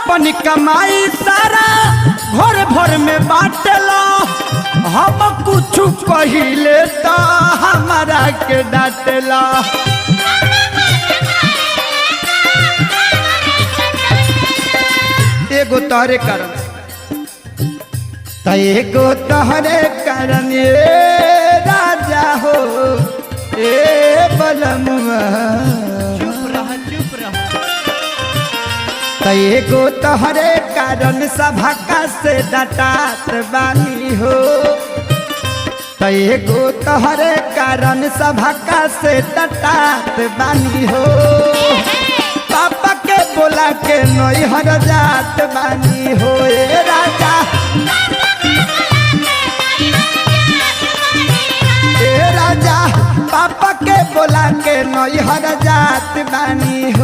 अपन कमाई सारा घर भर में बाटला हम कुछ कहिले तो हमारा के डांटेला एगो तोहरे कारण एगो तोहरे कारण ए राजा हो ए बलमुआ एगो तोहरे कारण सभा से डटात बानी हो एगो तोहरे कारण सभा से डटात बानी हो पापा के बोला के नैहर जात बानी हो ए राजा ए राजा पापा के बोला के नैहर जात बानी हो